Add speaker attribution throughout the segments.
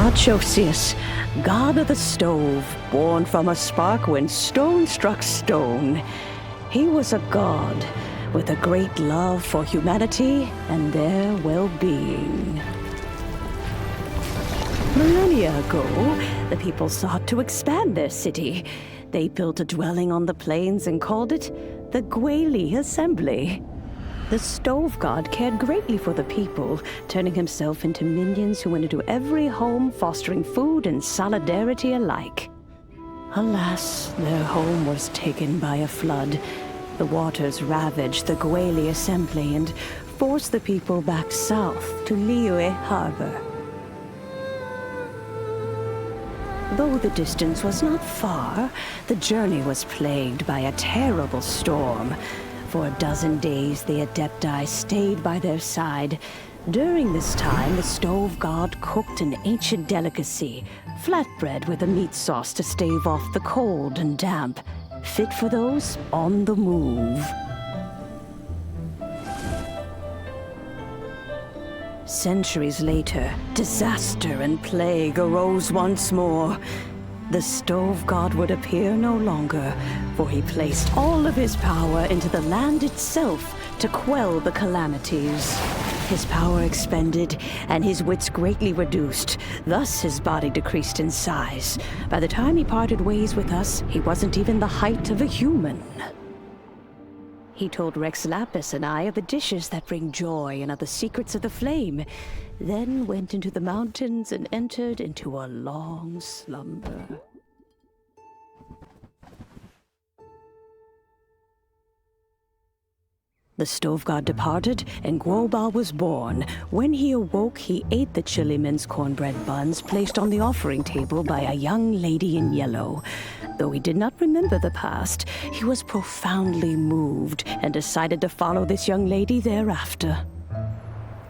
Speaker 1: Marchosius, god of the stove, born from a spark when stone struck stone. He was a god with a great love for humanity and their well-being. Millennia ago, the people sought to expand their city. They built a dwelling on the plains and called it the Gueli Assembly. The stove god cared greatly for the people, turning himself into minions who went into every home, fostering food and solidarity alike. Alas, their home was taken by a flood. The waters ravaged the Gueli Assembly and forced the people back south to Liyue Harbor. Though the distance was not far, the journey was plagued by a terrible storm. For a dozen days, the Adepti stayed by their side. During this time, the stove god cooked an ancient delicacy, flatbread with a meat sauce to stave off the cold and damp, fit for those on the move. Centuries later, disaster and plague arose once more. The stove god would appear no longer, for he placed all of his power into the land itself to quell the calamities. His power expended, and his wits greatly reduced. Thus his body decreased in size. By the time he parted ways with us, he wasn't even the height of a human. He told Rex Lapis and I of the dishes that bring joy and of the secrets of the flame, then went into the mountains and entered into a long slumber. The stove god departed, and Guoba was born. When he awoke, he ate the chili mince cornbread buns placed on the offering table by a young lady in yellow. Though he did not remember the past, he was profoundly moved and decided to follow this young lady thereafter.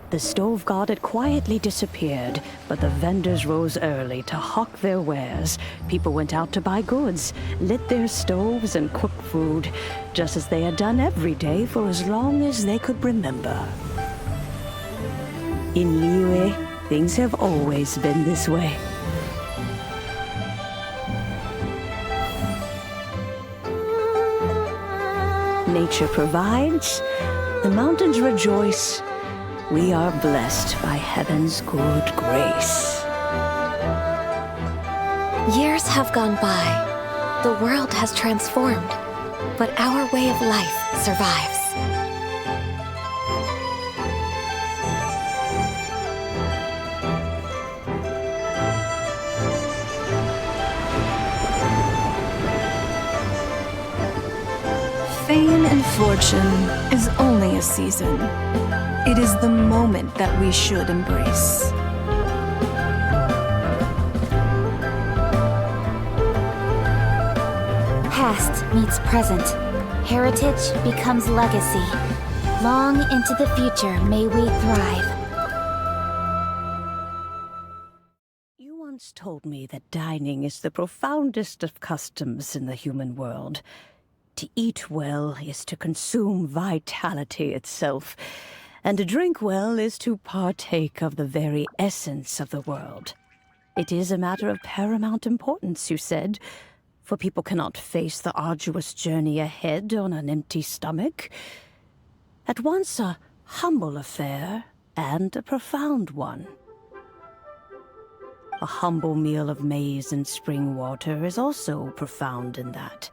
Speaker 1: The stove god had quietly disappeared, but the vendors rose early to hawk their wares. People went out to buy goods, lit their stoves, and cooked food, just as they had done every day for as long as they could remember. In Liyue, things have always been this way. Nature provides, the mountains rejoice. We are blessed by heaven's good grace.
Speaker 2: Years have gone by. The world has transformed, but our way of life survives.
Speaker 3: Fame and fortune is only a season. It is the moment that we should embrace.
Speaker 2: Past meets present. Heritage becomes legacy. Long into the future may we thrive.
Speaker 1: You once told me that dining is the profoundest of customs in the human world. To eat well is to consume vitality itself, and to drink well is to partake of the very essence of the world. It is a matter of paramount importance, you said, for people cannot face the arduous journey ahead on an empty stomach. At once a humble affair and a profound one. A humble meal of maize and spring water is also profound in that.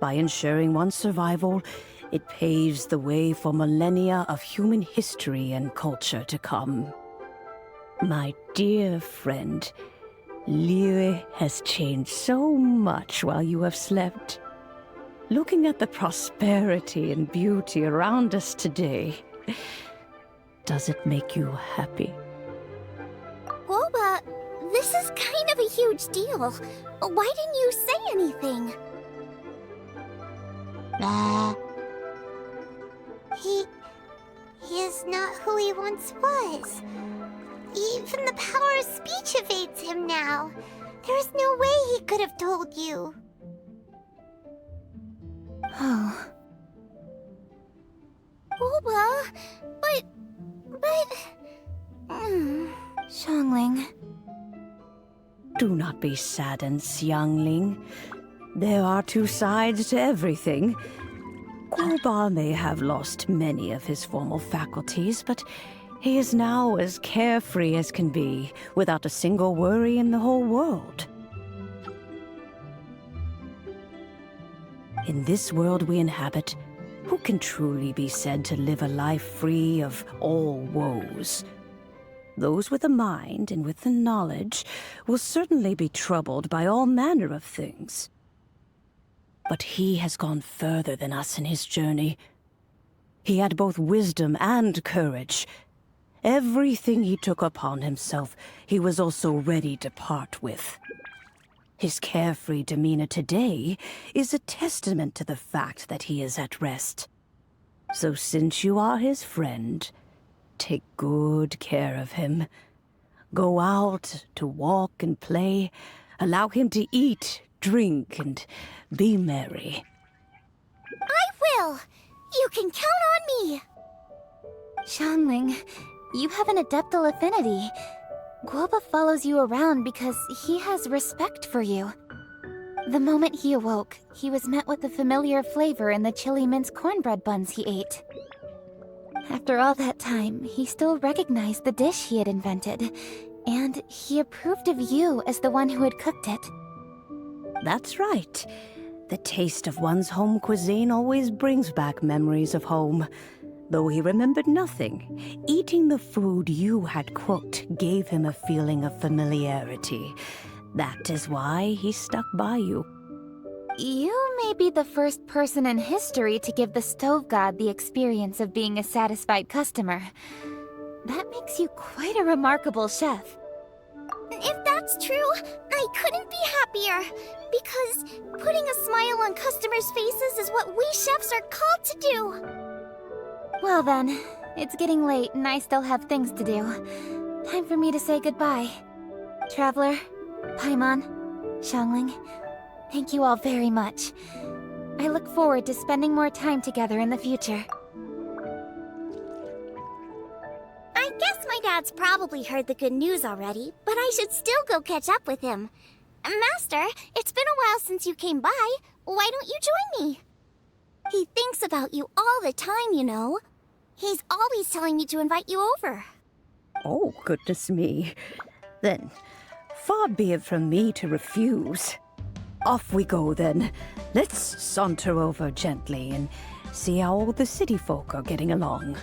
Speaker 1: By ensuring one's survival, it paves the way for millennia of human history and culture to come. My dear friend, Liyue has changed so much while you have slept. Looking at the prosperity and beauty around us today, does it make you happy?
Speaker 4: Guoba, this is kind of a huge deal. Why didn't you say anything? He is not who he once was. Even the power of speech evades him now. There is no way he could have told you.
Speaker 3: Oh.
Speaker 4: Guoba, but...
Speaker 2: Xiangling,
Speaker 1: Do not be saddened, youngling. There are two sides to everything. Guoba may have lost many of his formal faculties, but he is now as carefree as can be, without a single worry in the whole world. In this world we inhabit, who can truly be said to live a life free of all woes? Those with a mind and with the knowledge will certainly be troubled by all manner of things. But he has gone further than us in his journey. He had both wisdom and courage. Everything he took upon himself, he was also ready to part with. His carefree demeanor today is a testament to the fact that he is at rest. So since you are his friend, take good care of him. Go out to walk and play. Allow him to eat, drink, and be merry.
Speaker 4: I will! You can count on me!
Speaker 2: Xiangling, you have an adeptal affinity. Guoba follows you around because he has respect for you. The moment he awoke, he was met with the familiar flavor in the chili mince cornbread buns he ate. After all that time, he still recognized the dish he had invented, and he approved of you as the one who had cooked it.
Speaker 1: That's right. The taste of one's home cuisine always brings back memories of home. Though he remembered nothing, eating the food you had cooked gave him a feeling of familiarity. That is why he stuck by you.
Speaker 2: You may be the first person in history to give the stove god the experience of being a satisfied customer. That makes you quite a remarkable chef.
Speaker 4: If that's true, I couldn't be happier. Because putting a smile on customers' faces is what we chefs are called to do.
Speaker 2: Well then, it's getting late and I still have things to do. Time for me to say goodbye. Traveler, Paimon, Xiangling, thank you all very much. I look forward to spending more time together in the future.
Speaker 4: I guess my dad's probably heard the good news already, but I should still go catch up with him. Master, it's been a while since you came by. Why don't you join me? He thinks about you all the time, you know. He's always telling me to invite you over.
Speaker 1: Oh, goodness me. Then, far be it from me to refuse. Off we go, then. Let's saunter over gently and see how all the city folk are getting along.